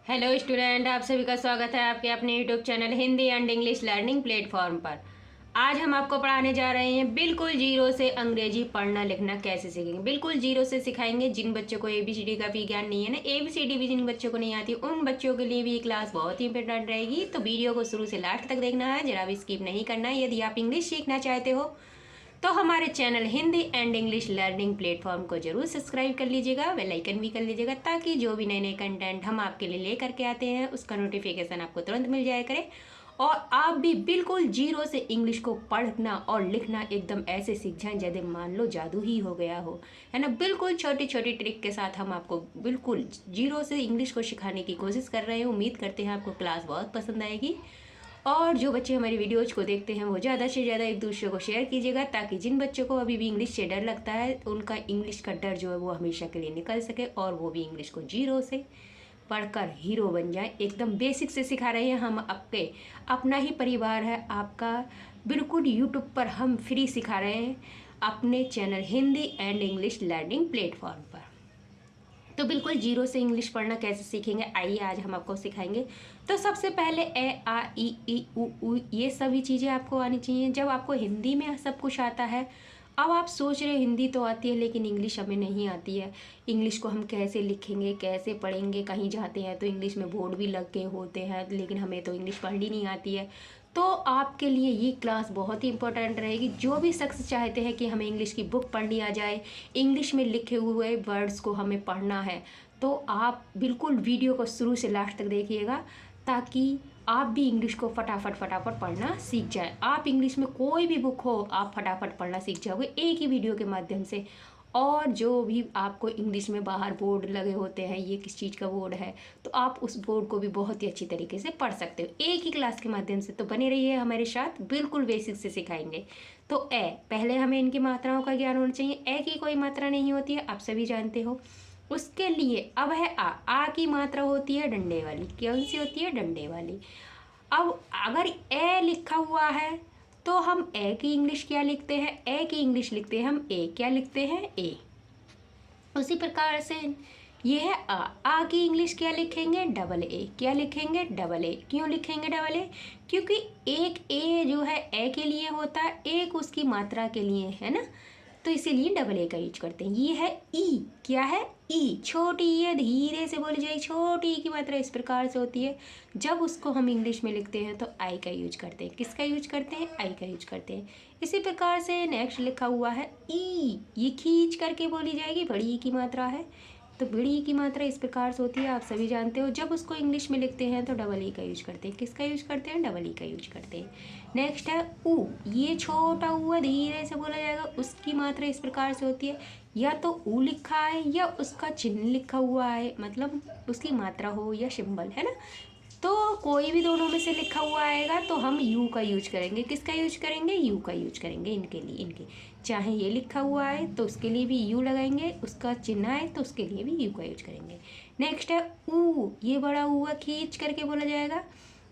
Hello student, आप सभी का स्वागत है आपके अपने YouTube channel Hindi and English learning platform पर। आज हम आपको पढ़ाने जा रहे हैं बिल्कुल जीरो से अंग्रेजी पढ़ना लिखना कैसे सीखेंगे। बिल्कुल जीरो से सिखाएंगे। जिन बच्चों को एबीसीडी का भी ज्ञान नहीं है ना, एबीसीडी भी जिन बच्चों को नहीं आती, उन बच्चों के लिए भी ये क्लास बहुत ही इंपॉर्टेंट रहेगी। तो वीडियो को शुरू से लास्ट तक देखना है, जरा भी स्किप नहीं करना है। यदि आप इंग्लिश सीखना चाहते हो तो हमारे channel Hindi and English learning platform को जरूर सब्सक्राइब कर लीजिएगा, बेल आइकन भी कर लीजिएगा, ताकि जो भी नए नए कंटेंट हम आपके लिए लेकर के आते हैं उसका नोटिफिकेशन आपको तुरंत मिल जाया करे और आप भी बिल्कुल जीरो से इंग्लिश को पढ़ना और लिखना एकदम ऐसे सीख जाएं जैसे मान लो जादू ही हो गया हो, है ना। बिल्कुल छोटी छोटी ट्रिक के साथ हम आपको बिल्कुल जीरो से इंग्लिश को सिखाने की कोशिश कर रहे हैं। उम्मीद करते हैं आपको क्लास बहुत पसंद आएगी और जो बच्चे हमारी वीडियोज को देखते हैं वो ज़्यादा से ज़्यादा एक दूसरे को शेयर कीजिएगा, ताकि जिन बच्चों को अभी भी इंग्लिश से डर लगता है उनका इंग्लिश का डर जो है वो हमेशा के लिए निकल सके और वो भी इंग्लिश को जीरो से पढ़कर हीरो बन जाए। एकदम बेसिक से सिखा रहे हैं हम, आपके अपना ही परिवार है आपका। बिल्कुल यूट्यूब पर हम फ्री सिखा रहे हैं अपने channel Hindi and English learning platform पर। तो बिल्कुल जीरो से इंग्लिश पढ़ना कैसे सीखेंगे, आइए आज हम आपको सिखाएंगे। तो सबसे पहले ए आ ई उ ये सभी चीज़ें आपको आनी चाहिए। जब आपको हिंदी में सब कुछ आता है, अब आप सोच रहे हिंदी तो आती है लेकिन इंग्लिश हमें नहीं आती है। इंग्लिश को हम कैसे लिखेंगे, कैसे पढ़ेंगे, कहीं जाते हैं तो इंग्लिश में बोर्ड भी लग के होते हैं लेकिन हमें तो इंग्लिश पढ़नी नहीं आती है। तो आपके लिए ये क्लास बहुत ही इंपॉर्टेंट रहेगी। जो भी शख्स चाहते हैं कि हमें इंग्लिश की बुक पढ़नी आ जाए, इंग्लिश में लिखे हुए वर्ड्स को हमें पढ़ना है, तो आप बिल्कुल वीडियो को शुरू से लास्ट तक देखिएगा, ताकि आप भी इंग्लिश को फटाफट फटाफट पढ़ना सीख जाए। आप इंग्लिश में कोई भी बुक हो आप फटाफट पढ़ना सीख जाओगे एक ही वीडियो के माध्यम से। और जो भी आपको इंग्लिश में बाहर बोर्ड लगे होते हैं, ये किस चीज़ का बोर्ड है, तो आप उस बोर्ड को भी बहुत ही अच्छी तरीके से पढ़ सकते हो एक ही क्लास के माध्यम से। तो बने रहिए हमारे साथ, बिल्कुल बेसिक से सिखाएंगे। तो ए, पहले हमें इनकी मात्राओं का ज्ञान होना चाहिए। ए की कोई मात्रा नहीं होती है, आप सभी जानते हो। उसके लिए अब है आ की मात्रा होती है डंडे वाली। कौन सी होती है? डंडे वाली। अब अगर ए लिखा हुआ है तो हम ए की इंग्लिश क्या लिखते हैं? ए की इंग्लिश लिखते हैं हम ए। क्या लिखते हैं? ए। उसी प्रकार से ये है आ की इंग्लिश क्या लिखेंगे? Double A. क्या लिखेंगे? Double A. क्यों लिखेंगे डबल ए? क्योंकि एक ए जो है ए के लिए होता है, एक उसकी मात्रा के लिए, है ना। तो इसीलिए डबल ए का यूज करते हैं। ये है ई। क्या है? ई। छोटी ये धीरे से बोली जाए, छोटी ई की मात्रा इस प्रकार से होती है। जब उसको हम इंग्लिश में लिखते हैं तो आई का यूज करते हैं। किसका यूज करते हैं? आई का यूज करते हैं। इसी प्रकार से नेक्स्ट लिखा हुआ है ई। ये खींच करके बोली जाएगी, बड़ी ई की मात्रा है। तो बड़ी ई की मात्रा इस प्रकार से होती है, आप सभी जानते हो। जब उसको इंग्लिश में लिखते हैं तो डबल ई का यूज करते हैं। किसका यूज करते हैं? डबल ई का यूज करते हैं। नेक्स्ट है ऊ। ये छोटा हुआ धीरे से बोला जाएगा, उसकी मात्रा इस प्रकार से होती है। या तो ऊ लिखा है या उसका चिन्ह लिखा हुआ है, मतलब उसकी मात्रा हो या सिंबल, है ना। तो कोई भी दोनों में से लिखा हुआ आएगा तो हम यू का यूज करेंगे। किसका यूज करेंगे? यू का यूज करेंगे इनके लिए। इनके चाहे ये लिखा हुआ है तो उसके लिए भी यू लगाएंगे, उसका चिन्ह है तो उसके लिए भी यू का यूज करेंगे। नेक्स्ट है ऊ। ये बड़ा हुआ खींच करके बोला जाएगा,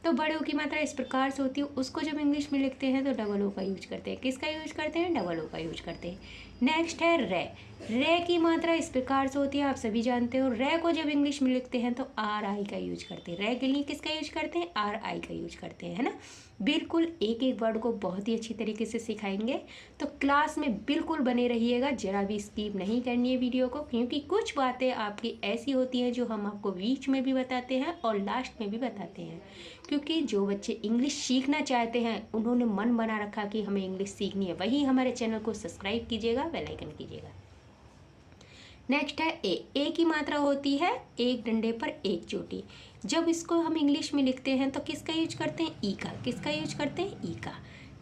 तो बड़े ओ की मात्रा इस प्रकार से होती है। उसको जब इंग्लिश में लिखते हैं तो डबल ओ का यूज करते हैं। किसका यूज करते हैं? डबल ओ का यूज करते हैं। नेक्स्ट है रे। रे की मात्रा इस प्रकार से होती है, आप सभी जानते हो। रे को जब इंग्लिश में लिखते हैं तो आर आई का यूज करते हैं। रे के लिए किसका यूज करते हैं? आर आई का यूज करते हैं, है ना। बिल्कुल एक एक वर्ड को बहुत ही अच्छी तरीके से सिखाएंगे, तो क्लास में बिल्कुल बने रहिएगा, जरा भी स्किप नहीं करनी है वीडियो को, क्योंकि कुछ बातें आपकी ऐसी होती हैं जो हम आपको बीच में भी बताते हैं और लास्ट में भी बताते हैं। क्योंकि जो बच्चे इंग्लिश सीखना चाहते हैं, उन्होंने मन बना रखा कि हमें इंग्लिश सीखनी है, वही हमारे चैनल को सब्सक्राइब कीजिएगा, बेल आइकन कीजिएगा। नेक्स्ट है ए। ए की मात्रा होती है एक डंडे पर एक चोटी। जब इसको हम इंग्लिश में लिखते हैं तो किसका यूज करते हैं? ई का। किसका यूज करते हैं? ई का।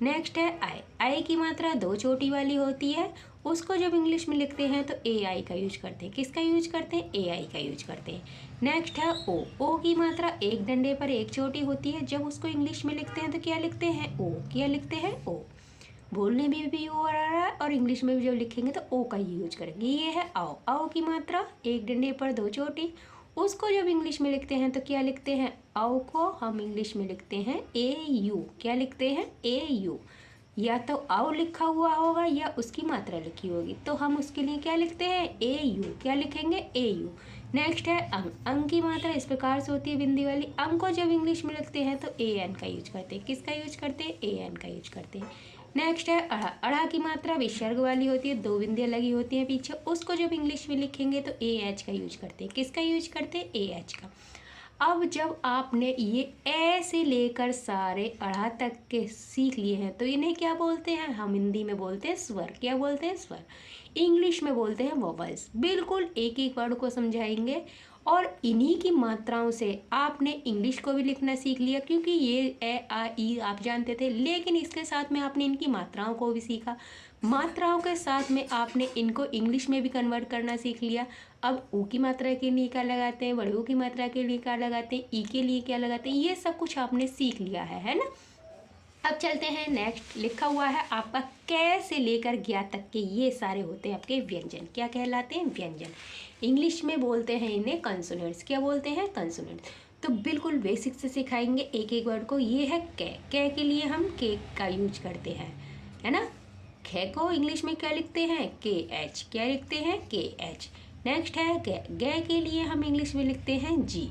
नेक्स्ट है आई। आई की मात्रा दो चोटी वाली होती है, उसको जब इंग्लिश में लिखते हैं तो ए आई का यूज करते हैं। किसका यूज करते हैं? ए आई का यूज करते हैं। नेक्स्ट है ओ। ओ की मात्रा एक डंडे पर एक चोटी होती है, जब उसको इंग्लिश में लिखते हैं तो क्या लिखते हैं? ओ। क्या लिखते हैं? ओ। बोलने में भी ओ आ रहा है और इंग्लिश में भी जब लिखेंगे तो ओ का ही यूज करेंगे। ये है आओ। आओ की मात्रा एक डंडे पर दो चोटी, उसको जब इंग्लिश में लिखते हैं तो क्या लिखते हैं? आओ को हम इंग्लिश में लिखते हैं ए यू। क्या लिखते हैं? ए यू। या तो आओ लिखा हुआ होगा या उसकी मात्रा लिखी होगी, तो हम उसके लिए क्या लिखते हैं? ए यू। क्या लिखेंगे? ए यू। नेक्स्ट है अंग। अंग की मात्रा इस प्रकार से होती है बिंदी वाली। अंग को जब इंग्लिश में लिखते हैं तो ए एन का यूज करते हैं। किसका यूज करते हैं? ए एन का यूज करते हैं। नेक्स्ट है अड़ा। अड़ा की मात्रा विसर्ग वाली होती है, दो बिंदियाँ लगी होती हैं पीछे। उसको जब इंग्लिश में लिखेंगे तो ए एच का यूज करते हैं। किसका यूज करते हैं? ए एच का। अब जब आपने ये ए से लेकर सारे अड़ा तक के सीख लिए हैं तो इन्हें क्या बोलते हैं? हम हिंदी में बोलते हैं स्वर। क्या बोलते हैं? स्वर। इंग्लिश में बोलते हैं वोवल्स। बिल्कुल एक एक वर्ड को समझाएंगे और इन्हीं की मात्राओं से आपने इंग्लिश को भी लिखना सीख लिया, क्योंकि ये ए आ ई आप जानते थे, लेकिन इसके साथ में आपने इनकी मात्राओं को भी सीखा। मात्राओं के साथ में आपने इनको इंग्लिश में भी कन्वर्ट करना सीख लिया। अब ऊ की मात्रा के लिए क्या लगाते हैं, बड़े ऊ की मात्रा के लिए क्या लगाते हैं, ई के लिए क्या लगाते हैं, ये सब कुछ आपने सीख लिया है ना। अब चलते हैं नेक्स्ट। लिखा हुआ है आपका कै से लेकर ज्ञा तक के ये सारे होते हैं आपके व्यंजन। क्या कहलाते हैं? व्यंजन। इंग्लिश में बोलते हैं इन्हें कंसोनेंट्स। क्या बोलते हैं? कंसोनेंट्स। तो बिल्कुल बेसिक से सिखाएंगे एक एक वर्ड को। ये है कै। कै के लिए हम के का यूज करते हैं, है ना। खे को इंग्लिश में क्या लिखते हैं? के एच। क्या लिखते हैं? के एच। नेक्स्ट है गै। गै के लिए हम इंग्लिश में लिखते हैं जी।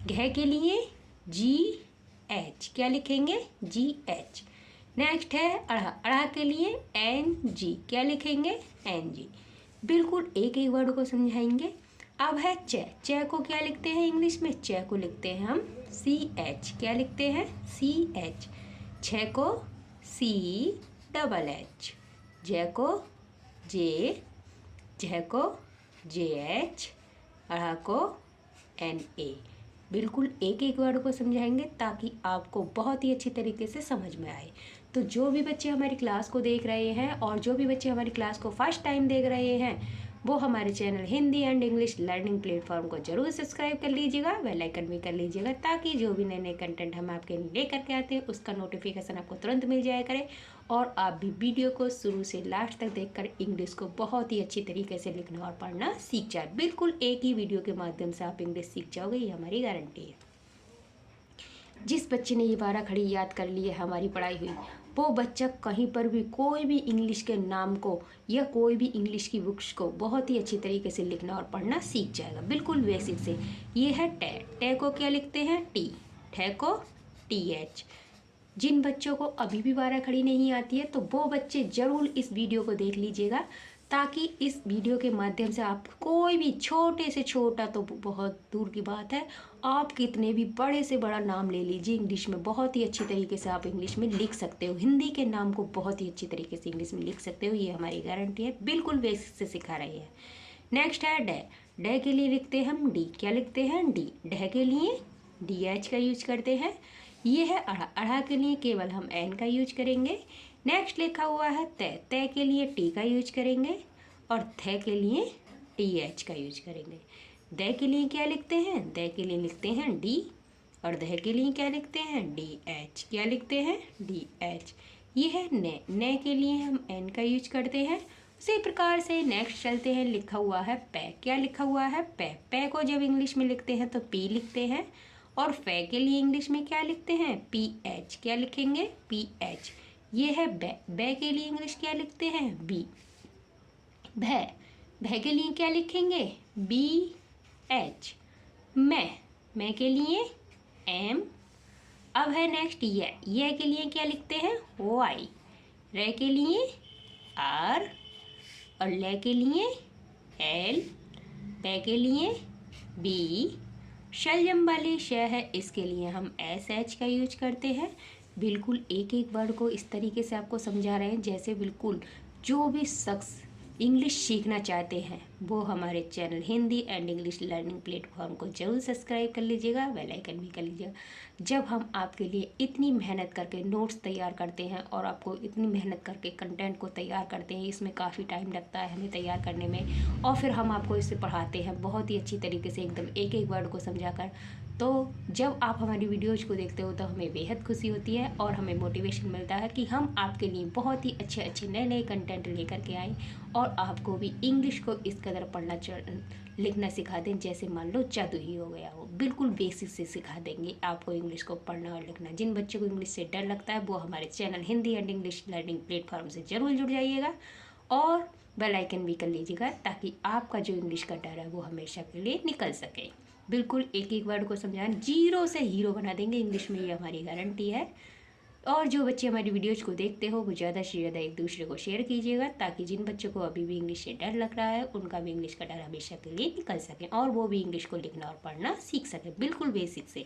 घै के लिए जी एच। क्या लिखेंगे? जी एच। नेक्स्ट है अड़ा। अड़ा के लिए एन जी। क्या लिखेंगे? N G. बिल्कुल एक एक वर्ड को समझाएंगे। अब है च। च को क्या लिखते हैं इंग्लिश में? च को लिखते हैं हम सी एच। क्या लिखते हैं? C H. छ को सी डबल एच। ज को जे। झ को जे एच। अड़ा को एन ए। बिल्कुल एक एक वर्ड को समझाएंगे ताकि आपको बहुत ही अच्छी तरीके से समझ में आए। तो जो भी बच्चे हमारी क्लास को देख रहे हैं और जो भी बच्चे हमारी क्लास को फर्स्ट टाइम देख रहे हैं वो हमारे channel Hindi and English learning platform को जरूर सब्सक्राइब कर लीजिएगा, बेल आइकन भी कर लीजिएगा, ताकि जो भी नए नए कंटेंट हम आपके लिए लेकर के आते हैं उसका नोटिफिकेशन आपको तुरंत मिल जाया करे और आप भी वीडियो को शुरू से लास्ट तक देखकर इंग्लिश को बहुत ही अच्छी तरीके से लिखना और पढ़ना सीख जाए। बिल्कुल एक ही वीडियो के माध्यम से आप इंग्लिश सीख जाओगे, ये हमारी गारंटी है। जिस बच्चे ने ये 12 खड़ी याद कर ली है हमारी पढ़ाई हुई, वो बच्चा कहीं पर भी कोई भी इंग्लिश के नाम को या कोई भी इंग्लिश की बुक्स को बहुत ही अच्छी तरीके से लिखना और पढ़ना सीख जाएगा, बिल्कुल बेसिक से। ये है टे। टे को क्या लिखते हैं? टी। ठे को टी एच। जिन बच्चों को अभी भी 12 खड़ी नहीं आती है तो वो बच्चे ज़रूर इस वीडियो को देख लीजिएगा, ताकि इस वीडियो के माध्यम से आप कोई भी छोटे से छोटा, तो बहुत दूर की बात है, आप कितने भी बड़े से बड़ा नाम ले लीजिए इंग्लिश में, बहुत ही अच्छी तरीके से आप इंग्लिश में लिख सकते हो। हिंदी के नाम को बहुत ही अच्छी तरीके से इंग्लिश में लिख सकते हो, ये हमारी गारंटी है। बिल्कुल बेसिक से सिखा रही है। नेक्स्ट है डे। डे के लिए लिखते हैं हम डी। क्या लिखते हैं? डी। डे के लिए डी एच का यूज करते हैं। ये है अड़ा। अड़ा के लिए केवल हम एन का यूज करेंगे। नेक्स्ट लिखा हुआ है तय। तय के लिए टी का यूज करेंगे और थे के लिए टी एच का यूज करेंगे। दे के लिए क्या लिखते हैं? दे के लिए लिखते हैं डी और दह के लिए क्या लिखते हैं? D H. क्या लिखते हैं? D H. ये है ने। ने के लिए हम एन का यूज करते हैं। उसी प्रकार से नेक्स्ट चलते हैं। लिखा हुआ है पै। क्या लिखा हुआ है? पै। पै को जब इंग्लिश में लिखते हैं तो पी लिखते हैं और फै के लिए इंग्लिश में क्या लिखते हैं? P H. क्या लिखेंगे? P H. ये है बै। बै के लिए इंग्लिश क्या लिखते हैं? बी। भै। भै के लिए क्या लिखेंगे? B H. मैं के लिए एम। अब है नेक्स्ट ये के लिए क्या लिखते हैं? वाई। रे के लिए आर और ले के लिए एल। पे के लिए बी। शलजम वाली श है, इसके लिए हम एस एच का यूज करते हैं। बिल्कुल एक एक वर्ड को इस तरीके से आपको समझा रहे हैं जैसे बिल्कुल जो भी शख्स इंग्लिश सीखना चाहते हैं वो हमारे channel Hindi and English learning platform को जरूर सब्सक्राइब कर लीजिएगा, बेल आइकन भी कर लीजिएगा। जब हम आपके लिए इतनी मेहनत करके नोट्स तैयार करते हैं और आपको इतनी मेहनत करके कंटेंट को तैयार करते हैं, इसमें काफ़ी टाइम लगता है हमें तैयार करने में, और फिर हम आपको इसे पढ़ाते हैं बहुत ही अच्छी तरीके से एकदम एक एक वर्ड को समझाकर। तो जब आप हमारी वीडियोज़ को देखते हो तो हमें बेहद खुशी होती है और हमें मोटिवेशन मिलता है कि हम आपके लिए बहुत ही अच्छे अच्छे नए नए कंटेंट लेकर के आएँ और आपको भी इंग्लिश को इस कदर पढ़ना लिखना सिखा दें जैसे मान लो जादू ही हो गया हो। बिल्कुल बेसिक से सिखा देंगे आपको इंग्लिश को पढ़ना और लिखना। जिन बच्चों को इंग्लिश से डर लगता है वो हमारे channel Hindi and English learning platform से ज़रूर जुड़ जाइएगा और बेल आइकन भी कर लीजिएगा, ताकि आपका जो इंग्लिश का डर है वो हमेशा के लिए निकल सके। बिल्कुल एक एक वर्ड को समझाएं, जीरो से हीरो बना देंगे इंग्लिश में, ये हमारी गारंटी है। और जो बच्चे हमारी वीडियोज़ को देखते हो वो ज़्यादा से ज़्यादा एक दूसरे को शेयर कीजिएगा, ताकि जिन बच्चों को अभी भी इंग्लिश से डर लग रहा है उनका भी इंग्लिश का डर हमेशा के लिए निकल सके और वो भी इंग्लिश को लिखना और पढ़ना सीख सके बिल्कुल बेसिक से।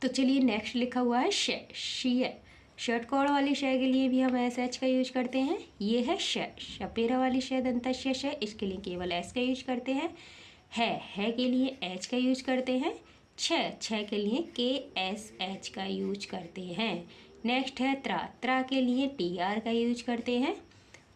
तो चलिए नेक्स्ट लिखा हुआ है श, शी। शर्ट कॉर्ड वाली श के लिए भी हम एस एच का यूज करते हैं। ये है श, शपेरा वाली श दंतस्य श, इसके लिए केवल एस का यूज करते हैं। है के लिए एच का यूज करते हैं। छ के लिए के एस एच का यूज करते हैं। नेक्स्ट है त्रा के लिए टी आर का यूज करते हैं।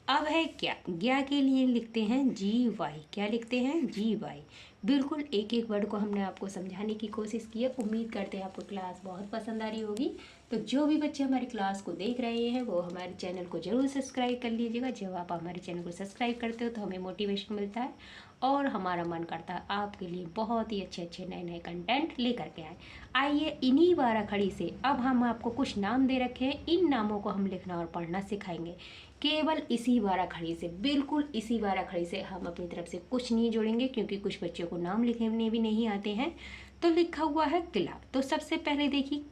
अब है ज्ञा के लिए लिखते हैं जी वाई। क्या लिखते हैं? जी वाई। बिल्कुल एक एक वर्ड को हमने आपको समझाने की कोशिश की है। उम्मीद करते हैं आपको क्लास बहुत पसंद आ रही होगी। तो जो भी बच्चे हमारी क्लास को देख रहे हैं वो हमारे चैनल को ज़रूर सब्सक्राइब कर लीजिएगा। जब आप हमारे चैनल को सब्सक्राइब करते हो तो हमें मोटिवेशन मिलता है और हमारा मन करता है आपके लिए बहुत ही अच्छे अच्छे नए नए कंटेंट लेकर के आए। आइए इन्हीं 12 खड़ी से अब हम आपको कुछ नाम दे रखे हैं, इन नामों को हम लिखना और पढ़ना सिखाएंगे केवल इसी 12 खड़ी से। बिल्कुल इसी 12 खड़ी से, हम अपनी तरफ से कुछ नहीं जोड़ेंगे क्योंकि कुछ बच्चों को नाम लिखने भी नहीं आते हैं। तो लिखा हुआ है किला। तो सबसे पहले देखिए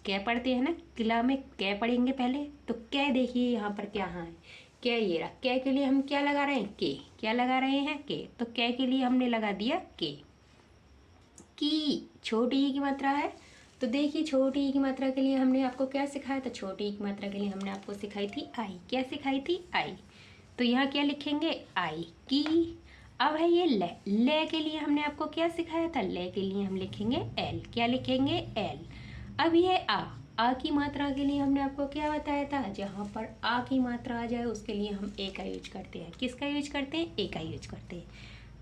कै पढ़ते हैं ना, किला में कै पढ़ेंगे पहले। तो कै देखिए यहाँ पर क्या है, कै ये रहा। कै के लिए हम क्या लगा रहे हैं? के। क्या लगा रहे हैं? के। तो कै के लिए हमने लगा दिया के। की छोटी ई की मात्रा है। तो देखिए छोटी ई की मात्रा के लिए हमने आपको क्या सिखाया था? छोटी ई की मात्रा के लिए हमने आपको सिखाई थी आई। क्या सिखाई थी? आई। तो यहाँ क्या लिखेंगे? आई की। अब है ये ले के लिए हमने आपको क्या सिखाया था? ले के लिए हम लिखेंगे एल। क्या लिखेंगे? एल। अब ये आ की मात्रा के लिए हमने आपको क्या बताया था? जहाँ पर आ की मात्रा आ जाए उसके लिए हम ए का यूज करते हैं। किसका यूज करते हैं? ए का यूज करते हैं।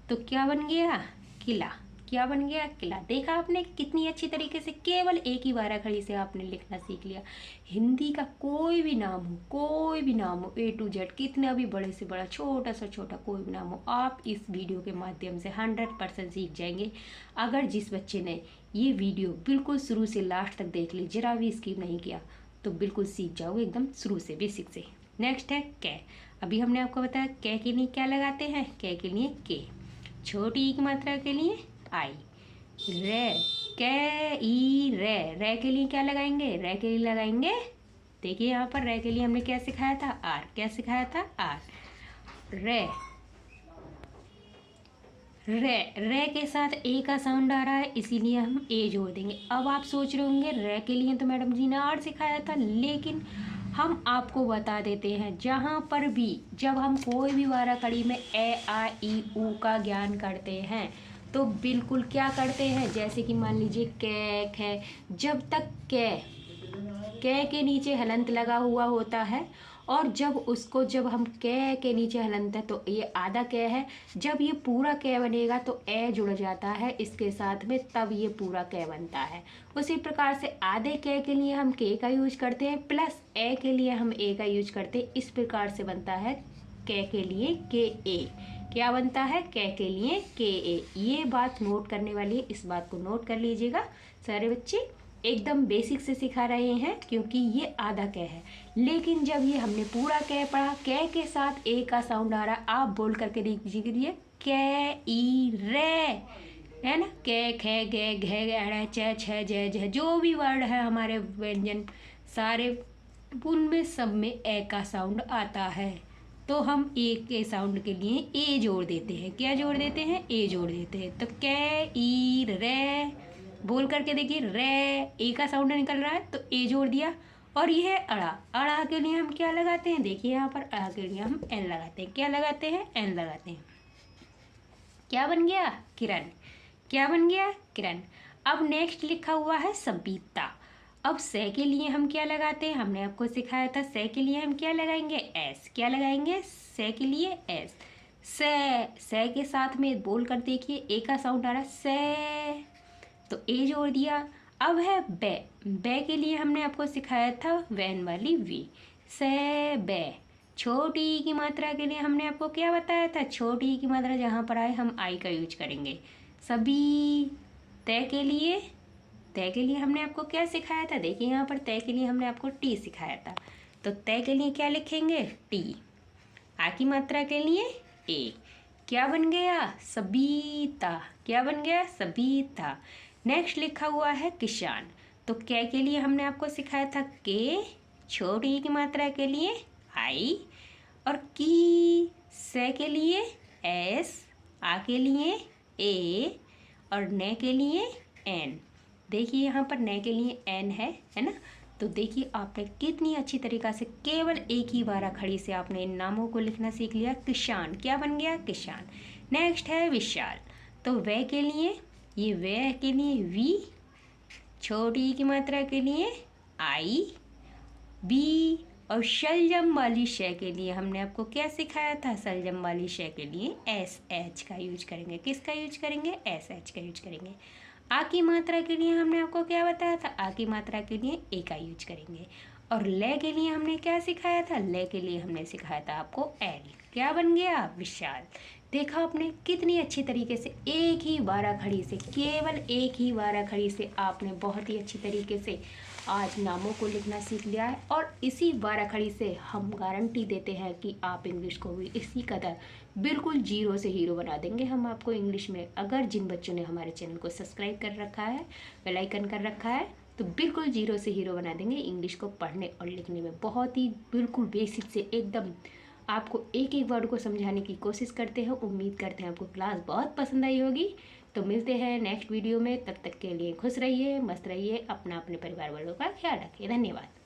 तो क्या बन गया? किला। क्या बन गया? किला। देखा आपने कितनी अच्छी तरीके से केवल एक ही 12 खड़ी से आपने लिखना सीख लिया। हिंदी का कोई भी नाम हो, कोई भी नाम हो, A to Z, कितना भी बड़े से बड़ा, छोटा से छोटा कोई भी नाम हो, आप इस वीडियो के माध्यम से 100% सीख जाएंगे। अगर जिस बच्चे ने ये वीडियो बिल्कुल शुरू से लास्ट तक देख ली, जरा भी स्किप नहीं किया, तो बिल्कुल सीख जाओगे एकदम शुरू से, बेसिक से। नेक्स्ट है कै। अभी हमने आपको बताया कै के लिए क्या लगाते हैं? कै के लिए के। छोटी ई की मात्रा के लिए आई। रे, कै ई रे के लिए क्या लगाएंगे? रे के लिए लगाएंगे, देखिए यहाँ पर रे के लिए हमने क्या सिखाया था? आर। क्या सिखाया था? आर। रे के साथ ए का साउंड आ रहा है, इसीलिए हम ए जोड़ देंगे। अब आप सोच रहे होंगे रे के लिए तो मैडम जी ने आर सिखाया था, लेकिन हम आपको बता देते हैं जहाँ पर भी जब हम कोई भी 12 कड़ी में ए आ ई ऊ का ज्ञान करते हैं तो बिल्कुल क्या करते हैं, जैसे कि मान लीजिए कै खे, जब तक कै के नीचे हलंत लगा हुआ होता है और जब हम कै के नीचे हलंत है तो ये आधा कै है। जब ये पूरा कै बनेगा तो ए जुड़ जाता है इसके साथ में, तब ये पूरा कै बनता है। उसी प्रकार से आधे कै के लिए हम के का यूज करते हैं, प्लस ए के लिए हम ए का यूज करते हैं। इस प्रकार से बनता है कै के लिए के ए। क्या बनता है? कै के लिए के ए। ये बात नोट करने वाली है, इस बात को नोट कर लीजिएगा। सारे बच्चे एकदम बेसिक से सिखा रहे हैं क्योंकि ये आधा कै है, लेकिन जब ये हमने पूरा कै पढ़ा, कै के साथ ए का साउंड आ रहा, आप बोल करके दीजिए कै ई रे, है ना? कै खे गे घे गहरा च छ जय जय, जो भी वर्ड है हमारे व्यंजन सारे, उनमें सब में ए का साउंड आता है। तो हम ए के साउंड के लिए ए जोड़ देते हैं। क्या जोड़ देते हैं? ए जोड़ देते हैं। तो कै ई रे बोल करके देखिए, रे ए का साउंड निकल रहा है तो ए जोड़ दिया। और यह है अड़ा। अड़ा के लिए हम क्या लगाते हैं? देखिए यहाँ पर अड़ा के लिए हम एन लगाते हैं। क्या लगाते हैं? एन लगाते हैं। क्या बन गया? किरण। क्या बन गया? किरण। अब नेक्स्ट लिखा हुआ है सबिता। अब से के लिए हम क्या लगाते हैं? हमने आपको सिखाया था से के लिए हम क्या लगाएंगे? एस। क्या लगाएंगे? से के लिए एस। से के साथ में बोल कर देखिए ए का साउंड आ रहा है, से, तो ए जोड़ दिया। अब है बे के लिए हमने आपको सिखाया था वैन वाली वी, से बे। छोटी ई की मात्रा के लिए हमने आपको क्या बताया था? छोटी ई की मात्रा जहाँ पर आए हम आई का यूज करेंगे। सभी। तय के लिए हमने आपको क्या सिखाया था? देखिए यहाँ पर तय के लिए हमने आपको टी सिखाया था, तो तय के लिए क्या लिखेंगे? टी। आ की मात्रा के लिए ए, क्या बन गया सबीता, क्या बन गया सबीता। नेक्स्ट लिखा हुआ है किसान, तो कै के लिए हमने आपको सिखाया था के, छोटी की मात्रा के लिए आई, और की, से के लिए एस, आ के लिए ए, और ने के लिए एन। देखिए यहाँ पर ने के लिए एन है ना। तो देखिए आपने कितनी अच्छी तरीक़ा से केवल एक ही बार खड़ी से आपने इन नामों को लिखना सीख लिया। किसान क्या बन गया किसान। नेक्स्ट है विशाल, तो वह के लिए, ये वह के लिए वी, छोटी की मात्रा के लिए आई, बी, और शलजम वाली शय के लिए हमने आपको क्या सिखाया था, शलजम वाली शय के लिए एस एच का यूज करेंगे। किसका यूज करेंगे, एस एच का यूज करेंगे। आ की मात्रा के लिए हमने आपको क्या बताया था, आ की मात्रा के लिए ए का यूज करेंगे। और ले के लिए हमने क्या सिखाया था, ले के लिए हमने सिखाया था आपको एल, क्या बन गया विशाल। देखा आपने कितनी अच्छी तरीके से एक ही बारह खड़ी से, केवल एक ही बारह खड़ी से आपने बहुत ही अच्छी तरीके से आज नामों को लिखना सीख लिया है। और इसी बारह खड़ी से हम गारंटी देते हैं कि आप इंग्लिश को भी इसी कदर बिल्कुल जीरो से हीरो बना देंगे हम आपको इंग्लिश में। अगर जिन बच्चों ने हमारे चैनल को सब्सक्राइब कर रखा है, बेल आइकन कर रखा है, तो बिल्कुल जीरो से हीरो बना देंगे इंग्लिश को पढ़ने और लिखने में। बहुत ही बिल्कुल बेसिक से एकदम आपको एक एक वर्ड को समझाने की कोशिश करते हैं। उम्मीद करते हैं आपको क्लास बहुत पसंद आई होगी। तो मिलते हैं नेक्स्ट वीडियो में, तब तक के लिए खुश रहिए, मस्त रहिए, अपना अपने परिवार वालों का ख्याल रखिए। धन्यवाद।